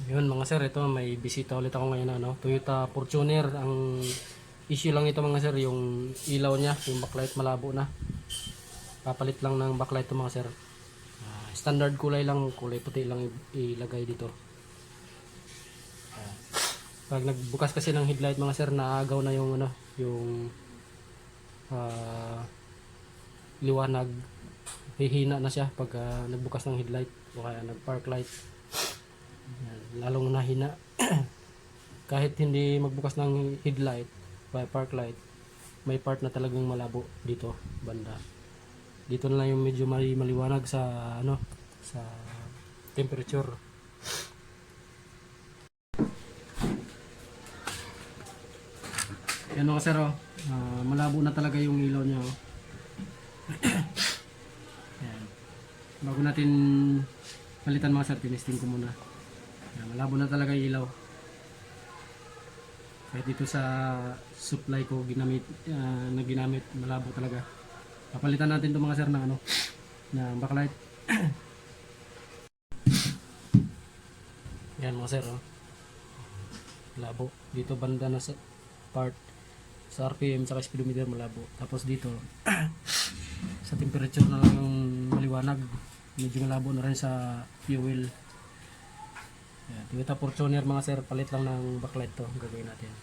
Yun mga sir, ito may bisita ulit ako ngayon Toyota Fortuner. Ang issue lang ito mga sir, yung ilaw niya, yung backlight malabo na. Papalit lang ng backlight ito mga sir. Standard kulay lang, kulay puti lang ilagay dito. Pag nagbukas kasi ng headlight mga sir, naagaw na yung yung liwanag. Hihina na siya pag nagbukas ng headlight o kaya nag-park light. Lalong nahina. Kahit hindi magbukas ng headlight by park light, may part na talagang malabo dito banda. Dito na lang yung medyo maliwanag sa sa temperature. Yan mga sir, malabo na talaga yung ilaw niya. Yan. Bago natin palitan mga sir, tinesting ko muna. Yan, malabo na talaga yung ilaw. Kahit dito sa supply ko ginamit, malabo talaga. Papalitan natin itong mga sir na na backlight. Yan mga sir, malabo. Dito banda na sa part sa RPM sa speedometer malabo. Tapos dito sa temperature na lang yung maliwanag. Medyo malabo na rin sa fuel. Yan, Toyota Fortuner mga sir, palit lang ng backlight to gagawin natin.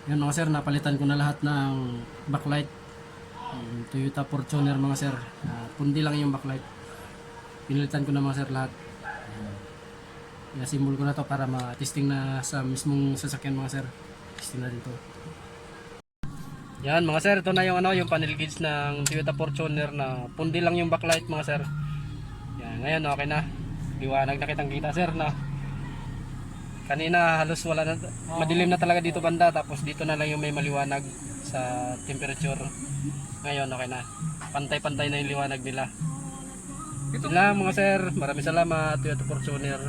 Yan mga sir, napalitan ko na lahat ng backlight. Toyota Fortuner mga sir. Pundi lang yung backlight. Pinalitan ko na mga sir lahat. Sinasimbol ko na to para ma-testing na sa mismong sasakyan mga sir. Testing na dito. Yan mga sir, ito na yung yung panel gauge ng Toyota Fortuner na pundi lang yung backlight mga sir. Yan, ngayon okay na. Liwanag na kitang kita sir na. Kanina halos wala na, madilim na talaga dito banda, tapos dito na lang yung may maliwanag sa temperature. Ngayon okay na, pantay-pantay na yung liwanag nila. Ito lang mga sir, maraming salamat Toyota Fortuner.